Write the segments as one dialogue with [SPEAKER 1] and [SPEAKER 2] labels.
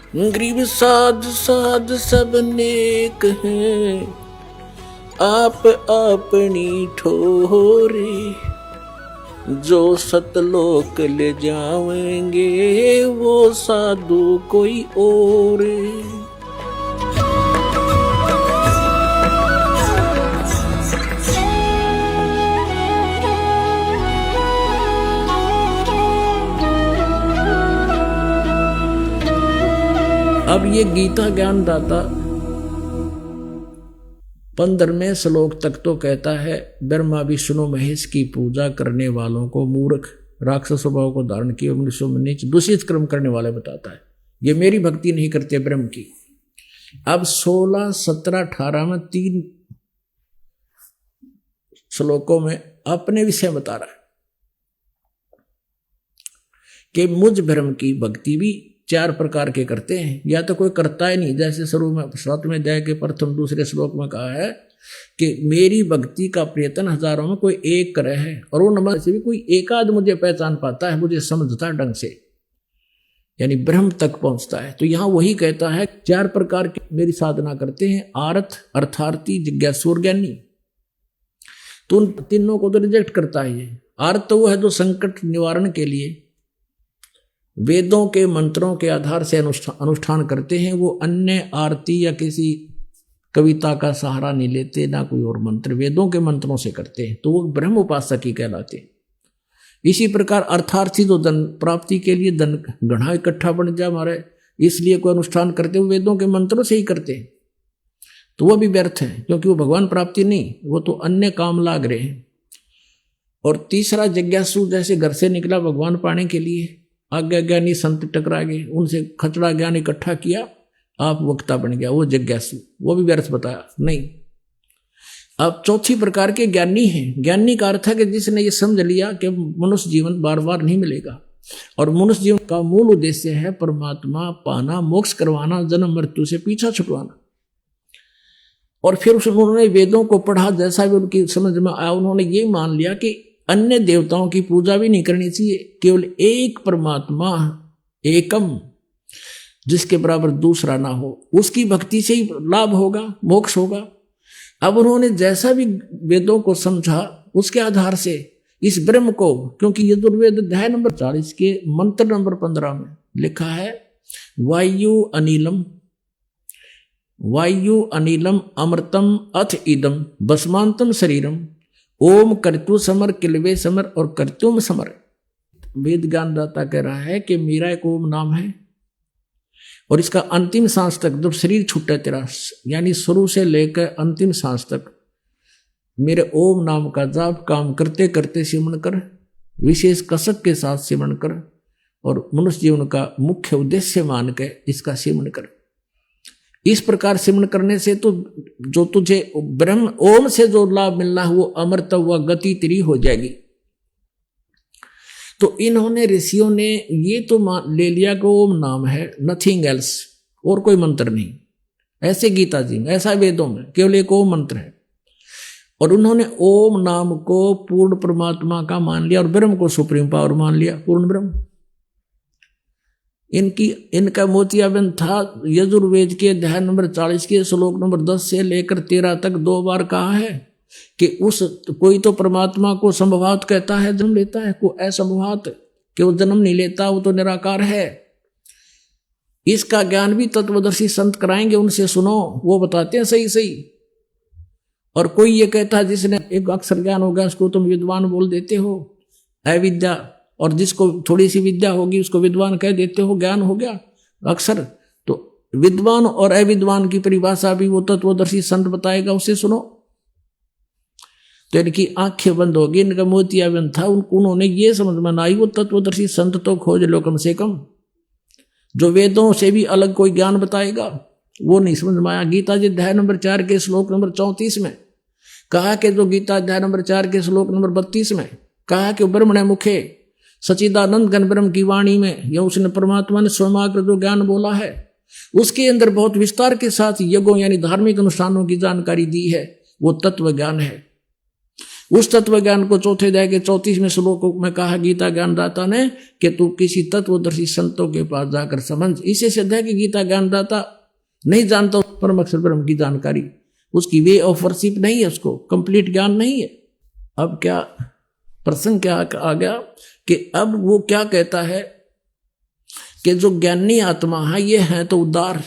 [SPEAKER 1] गरीब साध साध सब नेक हैं, आप अपनी ठोरे, जो सतलोक ले जाएंगे वो साधु कोई और। अब ये गीता ज्ञान दाता 15वें श्लोक तक तो कहता है ब्रह्मा विष्णु महेश की पूजा करने वालों को मूर्ख, राक्षस स्वभाव को धारण किए मनुष्य में नीच दूषित कर्म करने वाले बताता है। ये मेरी भक्ति नहीं करते ब्रह्म की। अब 16, 17, 18 में 3 श्लोकों में अपने विषय बता रहा है कि मुझ ब्रह्म की भक्ति भी 4 प्रकार के करते हैं, या तो कोई करता ही नहीं, जैसे शुरू में 7वें अध्याय के प्रथम दूसरे श्लोक में कहा है कि मेरी भक्ति का प्रयत्न हजारों में कोई एक करे है, और उन में से भी कोई एकाध मुझे पहचान पाता है, मुझे समझता है ढंग से, यानी ब्रह्म तक पहुंचता है। तो यहां वही कहता है 4 प्रकार की मेरी साधना करते हैं, आर्थ, अर्थार्थी, जिज्ञासु और ज्ञानी। तो उन तीनों को तो रिजेक्ट करता है ये। आर्थ तो वो है जो संकट निवारण के लिए वेदों के मंत्रों के आधार से अनुष्ठान करते हैं, वो अन्य आरती या किसी कविता का सहारा नहीं लेते, ना कोई और मंत्र, वेदों के मंत्रों से करते हैं, तो वो ब्रह्म उपासक ही कहलाते हैं। इसी प्रकार अर्थार्थी तो धन प्राप्ति के लिए धन गढ़ा इकट्ठा बन जाए हमारे, इसलिए कोई अनुष्ठान करते हुए वेदों के मंत्रों से ही करते हैं, तो वह भी व्यर्थ है, क्योंकि वो भगवान प्राप्ति नहीं, वो तो अन्य काम लाग रहे हैं। और तीसरा जिज्ञासु, जैसे घर से निकला भगवान पाने के लिए, आज्ञा ज्ञानी संत टकरा गए, उनसे खचड़ा ज्ञान इकट्ठा किया, आप वक्ता बन गया, वो जिज्ञासु, वो भी व्यर्थ बताया नहीं। अब चौथी प्रकार के ज्ञानी हैं। ज्ञानी का अर्थ है कि जिसने ये समझ लिया कि मनुष्य जीवन बार बार नहीं मिलेगा, और मनुष्य जीवन का मूल उद्देश्य है परमात्मा पाना, मोक्ष करवाना, जन्म मृत्यु से पीछा छुटवाना। और फिर उन्होंने वेदों को पढ़ा, जैसा भी उनकी समझ में आया, उन्होंने ये मान लिया कि अन्य देवताओं की पूजा भी नहीं करनी चाहिए, केवल एक परमात्मा एकम, जिसके बराबर दूसरा ना हो, उसकी भक्ति से ही लाभ होगा, मोक्ष होगा। अब उन्होंने जैसा भी वेदों को समझा, उसके आधार से इस ब्रह्म को, क्योंकि यजुर्वेद अध्याय नंबर 40 के मंत्र नंबर 15 में लिखा है वायु अनिलम अमृतम अथ इदम भस्मांतम शरीरम ओम कर्तु समर किलवे समर और कर्तुम समर। वेद ज्ञान दाता कह रहा है कि मेरा एक ओम नाम है, और इसका अंतिम सांस तक, जब शरीर छूटे तेरा, यानी शुरू से लेकर अंतिम सांस तक मेरे ओम नाम का जाप काम करते करते सिमरण कर, विशेष कसक के साथ सिमरण कर, और मनुष्य जीवन का मुख्य उद्देश्य मान के इसका सिमरण कर। इस प्रकार सिमरण करने से तो जो तुझे ब्रह्म ओम से जो लाभ मिलना है वो अमृत व गति तेरी हो जाएगी। तो इन्होंने ऋषियों ने ये तो ले लिया कि ओम नाम है, नथिंग एल्स, और कोई मंत्र नहीं। ऐसे गीता जी में, ऐसा वेदों में केवल एक ओम मंत्र है, और उन्होंने ओम नाम को पूर्ण परमात्मा का मान लिया और ब्रह्म को सुप्रीम पावर मान लिया, पूर्ण ब्रह्म। इनका मोतियाबिंद था यजुर्वेद के अध्याय नंबर 40 के श्लोक नंबर 10 से लेकर 13 तक 2 बार कहा है कि कोई तो परमात्मा को संभवात कहता है, जन्म लेता है, को असंभवात कि वो जन्म नहीं लेता, वो तो निराकार है। इसका ज्ञान भी तत्वदर्शी संत कराएंगे, उनसे सुनो, वो बताते हैं सही सही। और कोई ये कहता है जिसने एक अक्षर ज्ञान हो गया उसको तुम विद्वान बोल देते हो, अविद्या, और जिसको थोड़ी सी विद्या होगी उसको विद्वान कह देते हो, ज्ञान हो गया अक्षर। तो विद्वान और अविद्वान की परिभाषा भी वो तत्वदर्शी संत बताएगा, उसे सुनो। तो इनकी आंखें बंद होगी, इनका मोतियाबिंद था, उन्होंने ये समझ में आई वो तत्वदर्शी संत तो खोज लो कम से कम, जो वेदों से भी अलग कोई ज्ञान बताएगा, वो नहीं समझ में आया। गीता जी अध्याय नंबर 4 के श्लोक नंबर 34 में कहा कि जो गीता अध्याय नंबर 4 के श्लोक नंबर 32 में कहा कि ब्रह्मणे मुखे सचिदानंद घन ब्रह्म की वाणी में, यह उसने परमात्मा ने स्वयं जो ज्ञान बोला है उसके अंदर बहुत विस्तार के साथ यज्ञों यानी धार्मिक अनुष्ठानों की जानकारी दी है, वो तत्व ज्ञान है। उस तत्व ज्ञान को चौथे अध्याय के 34वें श्लोक में कहा गीता ज्ञानदाता ने कि तू किसी तत्वदर्शी संतों के पास जाकर समझ। इसे सिद्ध है कि गीता ज्ञानदाता नहीं जानता परम अक्षर ब्रह्म की जानकारी, उसकी वे ऑफ वर्शिप नहीं है, उसको कंप्लीट ज्ञान नहीं है। अब क्या प्रसंग क्या आ गया कि अब वो क्या कहता है कि जो ज्ञानी आत्मा है ये है तो उदार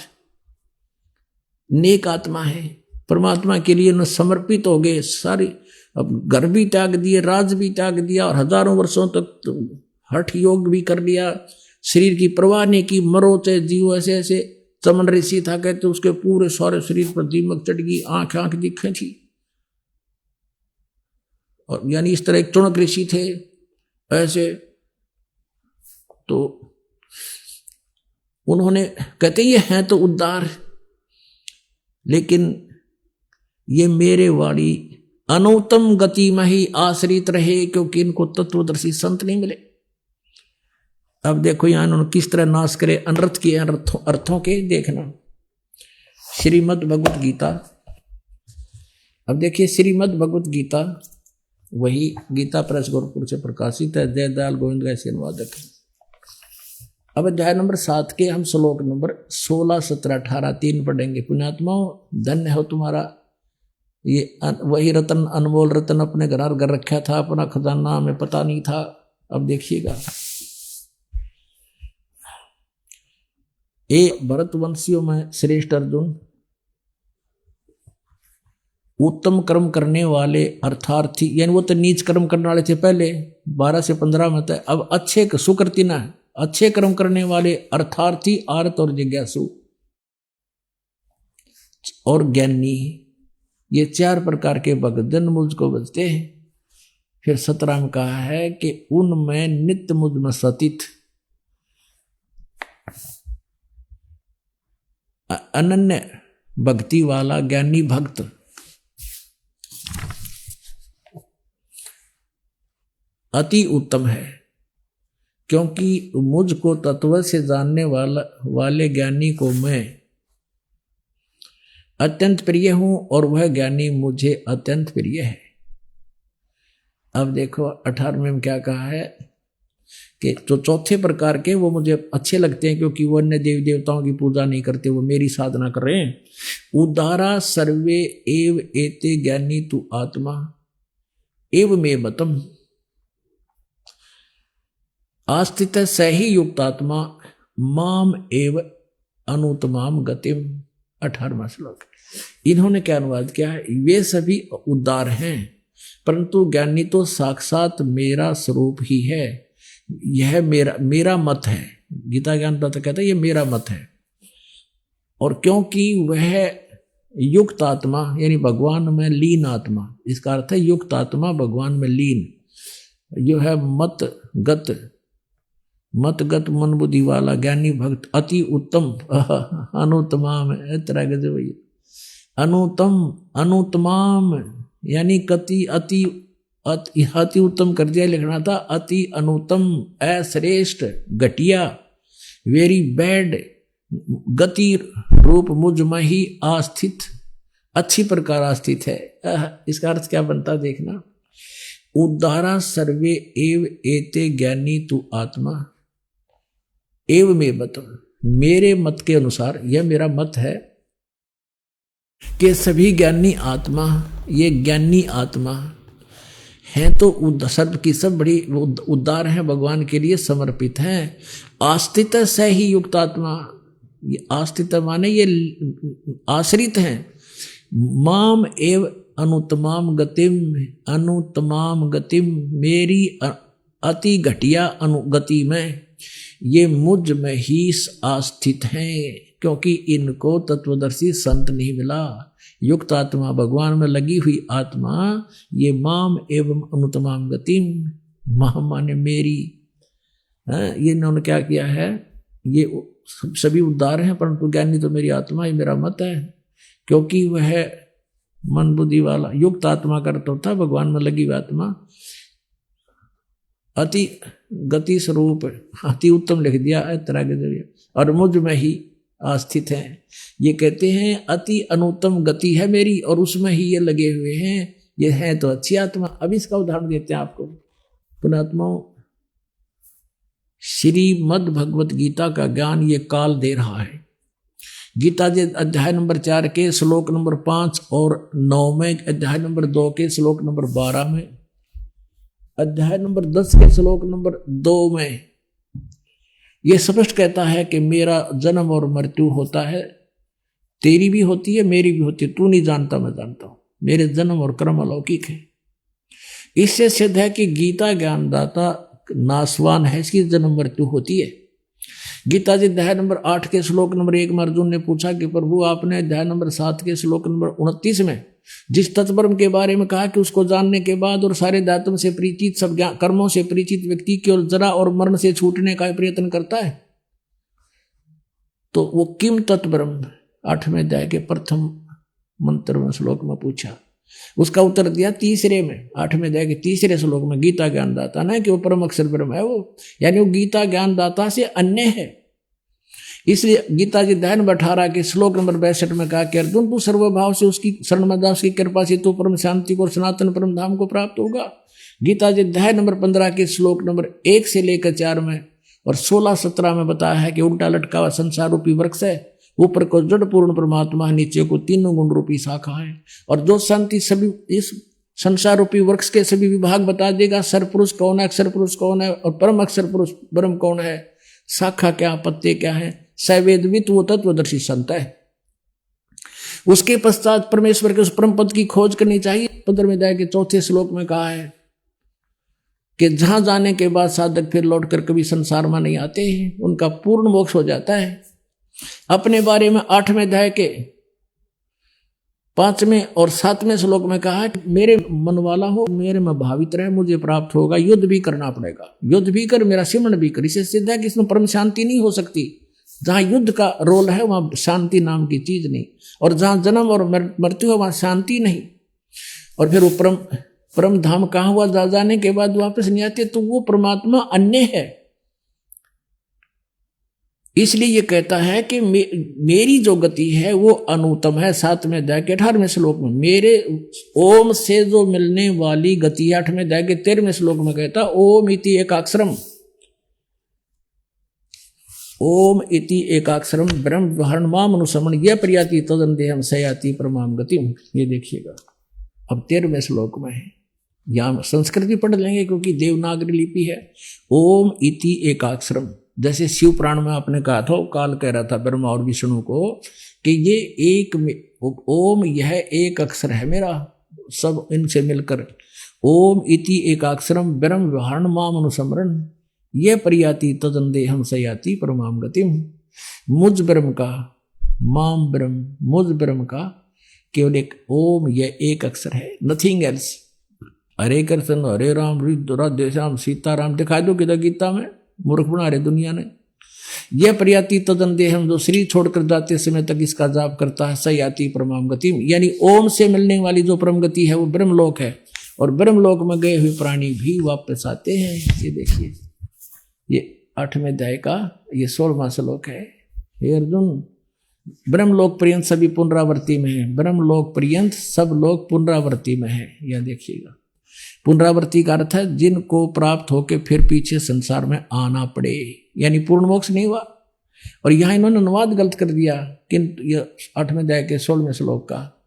[SPEAKER 1] नेक आत्मा है, परमात्मा के लिए न समर्पित हो गए सारी, अब घर भी त्याग दिए, राज भी त्याग दिया और हजारों वर्षों तक तो हठ योग भी कर लिया, शरीर की परवाह नहीं की, मरो चाहे जीव। ऐसे ऐसे चमन ऋषि था कहते उसके पूरे सारे शरीर पर दीमक चढ़ गई, आंख आंख दिखे थी। और यानी इस तरह एक चुणक ऋषि थे ऐसे, तो उन्होंने कहते ये हैं तो उद्धार, लेकिन ये मेरे वाली अनुत्तम गति में ही आश्रित रहे, क्योंकि इनको तत्वदर्शी संत नहीं मिले। अब देखो यहां उन्होंने किस तरह नाश करे अनर्थ किए अर्थों के, देखना श्रीमद् भगवत गीता। अब देखिए श्रीमद् भगवत गीता वही गीता प्रेस गोरखपुर से प्रकाशित है, जयदयाल गोविंद का अनुवादक है। अब अध्याय नंबर 7 के हम श्लोक नंबर 16, 17, 18 3 पढ़ेंगे। पुण्यात्माओं धन्य हो तुम्हारा ये वही रतन, अनमोल रतन अपने घर रखा था, अपना खजाना हमें पता नहीं था। अब देखिएगा, ए भरतवंशियों में श्रेष्ठ अर्जुन, उत्तम कर्म करने वाले अर्थार्थी, यानी वो तो नीच कर्म करने वाले थे पहले 12 से 15 में था, अब अच्छे सुकृति ना अच्छे कर्म करने वाले अर्थार्थी, आर्त और जिज्ञासु और ज्ञानी, ये 4 प्रकार के भगतजन मुझको बचते हैं। फिर 17 में कहा है कि उनमें नित्य मुझ में सतित अनन्य भक्ति वाला ज्ञानी भक्त अति उत्तम है, क्योंकि मुझको तत्व से जानने वाले ज्ञानी को मैं अत्यंत प्रिय हूं और वह ज्ञानी मुझे अत्यंत प्रिय है। अब देखो 18वें में क्या कहा है कि जो चौथे प्रकार के वो मुझे अच्छे लगते हैं, क्योंकि वो अन्य देवी देवताओं की पूजा नहीं करते, वो मेरी साधना कर रहे हैं। उदारा सर्वे एव एते ज्ञानी तु आत्मा एव मे मतम आस्थित सही युक्त आत्मा माम एव अनुतमाम गतिम। 18वां श्लोक। इन्होंने क्या अनुवाद किया है, वे सभी उदार हैं, परंतु ज्ञानी तो साक्षात मेरा स्वरूप ही है। यह मेरा मत है। गीता ज्ञानदाता कहता है ये मेरा मत है। और क्योंकि वह युक्त आत्मा यानी भगवान में लीन आत्मा, इसका अर्थ है युक्त आत्मा भगवान में लीन, जो है मतगत मन बुद्धि वाला ज्ञानी भक्त अति उत्तम अनुतमाम अनुतमाम यानी कति अति उत्तम कर दिया, लिखना था अति अनुतम अश्रेष्ठ घटिया वेरी बैड गति रूप मुझ में ही आस्थित अच्छी प्रकार आस्थित है। इसका अर्थ क्या बनता देखना, उदारा सर्वे एव एते ज्ञानी तु आत्मा एव में मतम। मेरे मत के अनुसार यह मेरा मत है कि सभी ज्ञानी आत्मा ये ज्ञानी आत्मा हैं तो सर्व की सब बड़ी उदार हैं, भगवान के लिए समर्पित हैं। आस्थित से ही युक्त आत्मा, ये आस्थित माने ये आश्रित हैं। माम एव अनुतमाम गतिम मेरी अति घटिया अनुगति में ये मुझ में ही आस्थित हैं, क्योंकि इनको तत्वदर्शी संत नहीं मिला। युक्त आत्मा भगवान में लगी हुई आत्मा ये माम एवं अनुतमाम गतिम, माम माने मेरी, ये इन्होंने क्या किया है, ये सभी उदार हैं परंतु ज्ञानी तो मेरी आत्मा, ये मेरा मत है। क्योंकि वह मन बुद्धि वाला युक्त आत्मा करता था, भगवान में लगी हुई आत्मा अति गति स्वरूप अति उत्तम लिख दिया है तरह के जरिए, और मुझ में ही आस्थित है। ये कहते हैं अति अनुत्तम गति है मेरी और उसमें ही ये लगे हुए हैं। ये है तो अच्छी आत्मा। अब इसका उदाहरण देते हैं आपको। पुण्यात्माओं, श्रीमद् भगवत गीता का ज्ञान ये काल दे रहा है। गीता जी अध्याय नंबर 4 के श्लोक नंबर 5 और 9 में, अध्याय नंबर 2 के श्लोक नंबर 12 में, अध्याय नंबर 10 के श्लोक नंबर 2 में यह स्पष्ट कहता है कि मेरा जन्म और मृत्यु होता है, तेरी भी होती है, मेरी भी होती है। तू नहीं जानता, मैं जानता हूं। मेरे जन्म और कर्म अलौकिक है। इससे सिद्ध है कि गीता ज्ञानदाता नासवान है, इसकी जन्म मृत्यु होती है। गीता जी अध्याय नंबर 8 के श्लोक नंबर 1 में अर्जुन ने पूछा कि प्रभु, आपने अध्याय नंबर 7 के श्लोक नंबर 29 में जिस तत्परम के बारे में कहा कि उसको जानने के बाद और सारे दातुओं से परिचित, सब कर्मों से परिचित व्यक्ति केवल जरा और मरण से छूटने का प्रयत्न करता है, तो वो किम तत्परम 8वें अध्याय के प्रथम मंत्र में श्लोक में पूछा। उसका उत्तर दिया तीसरे में, 8वें अध्याय के तीसरे श्लोक में गीता ज्ञानदाता ना कि वो परम अक्षर ब्रह्म है वो, यानी वो गीता ज्ञानदाता से अन्य है। इसलिए गीता जी अध्याय नंबर 18 के श्लोक नंबर 62 में कहा कि अर्जुन, तू सर्वभाव से उसकी शरण में जा, उसकी कृपा से तू परम शांति को और सनातन परम धाम को प्राप्त होगा। गीता जी अध्याय नंबर 15 के श्लोक नंबर 1 से लेकर 4 में और 16-17 में बताया है कि उल्टा लटका हुआ संसार रूपी वृक्ष है, ऊपर को जड़ पूर्ण परमात्मा, नीचे को तीनों गुण रूपी शाखा है। और जो शांति सभी इस संसार रूपी वृक्ष के सभी विभाग बता देगा। सर पुरुष कौन है, अक्षर पुरुष कौन है और परम अक्षर पुरुष ब्रह्म कौन है, शाखा क्या, पत्ते क्या है, सवेदवित वो तत्वदर्शी संत है। उसके पश्चात परमेश्वर के उस परम पद की खोज करनी चाहिए। 15वें अध्याय के 4 श्लोक में कहा है कि जहां जाने के बाद साधक फिर लौटकर कभी संसार में नहीं आते हैं, उनका पूर्ण मोक्ष हो जाता है। अपने बारे में 8वें अध्याय के 5वें और 7वें श्लोक में कहा कि मेरे मन वाला हो, मेरे में भावित रहे, मुझे प्राप्त होगा। युद्ध भी करना पड़ेगा, युद्ध भी कर, मेरा सिमरण भी कर। इससे सिद्ध है कि इसमें परम शांति नहीं हो सकती। जहां युद्ध का रोल है वहां शांति नाम की चीज नहीं, और जहां जन्म और मृत्यु है वहां शांति नहीं। और फिर वो परम धाम कहाँ हुआ, जा जाने के बाद वापस नहीं आते, तो वो परमात्मा अन्य है। इसलिए ये कहता है कि मेरी जो गति है वो अनुत्तम है। 7वें अध्याय के 18वें श्लोक में मेरे ओम से जो मिलने वाली गति है। 8वें अध्याय के 13वें श्लोक में कहता ओम इति एकाक्षरम, ओम इति एकाक्षरम ब्रह्म व्यवहारण माम अनुसमण यह प्रयाति तदन देहम सयाति परमाम गतिम। ये देखिएगा अब 13वें श्लोक में है। यहाँ संस्कृत भी पढ़ लेंगे क्योंकि देवनागरी लिपि है। ओम इति एकाक्षरम, जैसे शिव पुराण में आपने कहा था, काल कह रहा था ब्रह्मा और विष्णु को कि ये एक ओम, यह एक अक्षर है मेरा, सब इनसे मिलकर ओम इति एकाक्षरम ब्रह्म व्यवहारण माम अनुसमरण यह प्रयाति तदन देहम सयाति परमाम गतिम। मुझ ब्रह्म का, माम ब्रह्म, मुझ ब्रह्म का केवल एक ओम, यह एक अक्षर है, नथिंग एल्स। हरे कृष्ण हरे राम राधे श्याम सीताराम दिखाई दो किधर गीता में, मूर्ख बना रहे दुनिया ने। यह प्रयाति तदन देहम, जो शरीर छोड़कर जाते समय तक इसका जाप करता है, सयाति परमाम गति, यानी ओम से मिलने वाली जो परम गति है वो ब्रह्मलोक है। और ब्रह्मलोक में गए हुए प्राणी भी वापस आते हैं। ये देखिए, ये 8वें अध्याय का ये 16वां श्लोक है। हे अर्जुन, ब्रह्मलोक पर्यंत सभी पुनरावृत्ति में है, ब्रह्मलोक पर्यंत सब लोग पुनरावृत्ति में है। यह देखिएगा, पुनरावृत्ति का अर्थ है जिनको प्राप्त होके फिर पीछे संसार में आना पड़े, यानी पूर्ण मोक्ष नहीं हुआ। और यहां इन्होंने अनुवाद गलत कर दिया, किंतु यह 8वें अध्याय के 16वें श्लोक का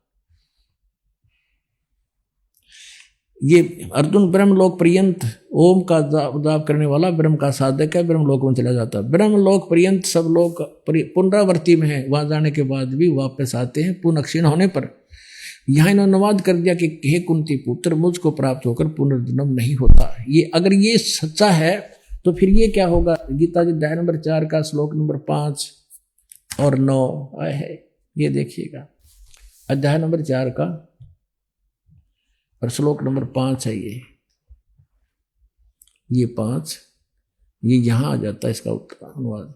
[SPEAKER 1] ये अर्जुन ब्रह्मलोक पर्यंत ओम का जाप करने वाला ब्रह्म का साधक है, ब्रह्मलोक में चला जाता है। ब्रह्मलोक पर्यंत सब लोग पुनरावृत्ति में है, वहां जाने के बाद भी वापस आते हैं पुनः क्षीण होने पर। यहाँ इन्होंने अनुवाद कर दिया कि हे कुंती पुत्र, मुझको प्राप्त होकर पुनर्जन्म नहीं होता। ये अगर ये सच्चा है तो फिर ये क्या होगा। गीता जी अध्याय नंबर 4 का श्लोक नंबर 5 और 9 आए है। ये देखिएगा, अध्याय नंबर 4 का और श्लोक नंबर 5 है। ये 5 ये यहां आ जाता है इसका अनुवाद।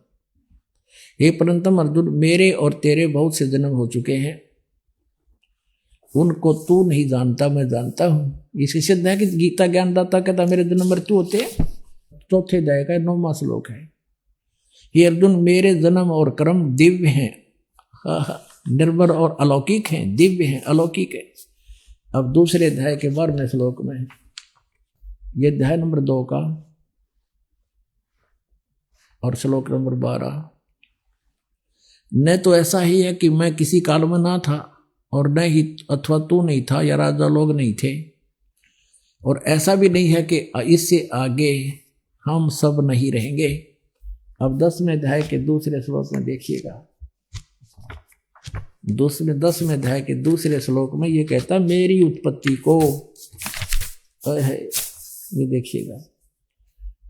[SPEAKER 1] हे परंतम अर्जुन, मेरे और तेरे बहुत से जन्म हो चुके हैं, उनको तू नहीं जानता, मैं जानता हूं। इसी सिद्ध है कि गीता ज्ञानदाता कहता मेरे जन्म मृत्यु होते हैं। 4थे अध्याय का 9वां श्लोक है। ये अर्जुन, मेरे जन्म और कर्म दिव्य हैं, निर्मल और अलौकिक हैं, दिव्य हैं, अलौकिक है। अब दूसरे अध्याय के 12वें श्लोक में, ये अध्याय नंबर 2 का और श्लोक नंबर 12, न तो ऐसा ही है कि मैं किसी काल में ना था और न ही अथवा तू नहीं था या राजा लोग नहीं थे, और ऐसा भी नहीं है कि इससे आगे हम सब नहीं रहेंगे। अब 10वें अध्याय के दूसरे श्लोक में देखिएगा, 10वें अध्याय के दूसरे श्लोक में ये कहता मेरी उत्पत्ति को है, ये देखिएगा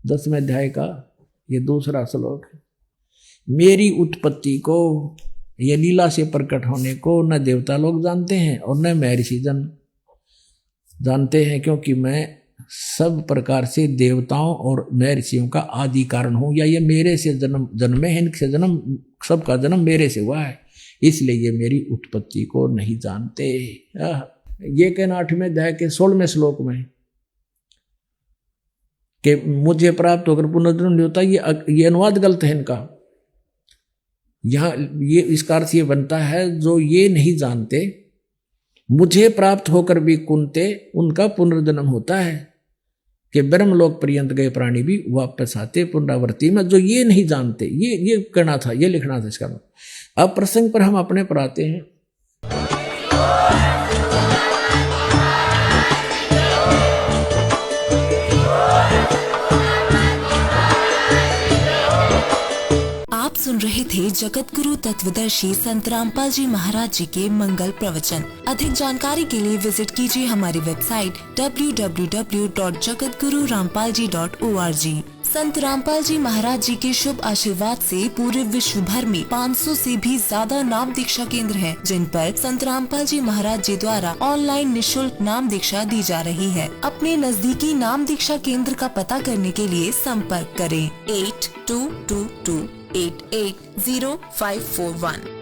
[SPEAKER 1] 10वें अध्याय का ये दूसरा श्लोक, मेरी उत्पत्ति को, ये लीला से प्रकट होने को न देवता लोग जानते हैं और न महर्षि जन जानते हैं, क्योंकि मैं सब प्रकार से देवताओं और महर्षियों का आदि कारण हूँ, या ये मेरे से जन्मे हैं, इनसे जन्म, सबका जन्म मेरे से हुआ है, इसलिए ये मेरी उत्पत्ति को नहीं जानते। ये कहना 8वें अध्याय के 16वें श्लोक में कि मुझे प्राप्त होकर पुनर्जन्म नहीं होता, ये अनुवाद गलत है इनका। यहाँ ये इसका अर्थ ये बनता है जो ये नहीं जानते मुझे प्राप्त होकर भी कुंते उनका पुनर्जन्म होता है, कि ब्रह्मलोक पर्यंत गए प्राणी भी वापस आते पुनरावृत्ति में, जो ये नहीं जानते, ये कहना था, ये लिखना था इसका। अब प्रसंग पर हम अपने पर आते हैं।
[SPEAKER 2] आप सुन रहे थे जगत गुरु तत्वदर्शी संत रामपाल जी महाराज जी के मंगल प्रवचन। अधिक जानकारी के लिए विजिट कीजिए हमारी वेबसाइट www.jagatgururampalji.org। संत रामपाल जी महाराज जी के शुभ आशीर्वाद से पूरे विश्व भर में 500 से भी ज्यादा नाम दीक्षा केंद्र हैं, जिन पर संत रामपाल जी महाराज जी द्वारा ऑनलाइन निशुल्क नाम दीक्षा दी जा रही है। अपने नजदीकी नाम दीक्षा केंद्र का पता करने के लिए संपर्क करें 8222880541।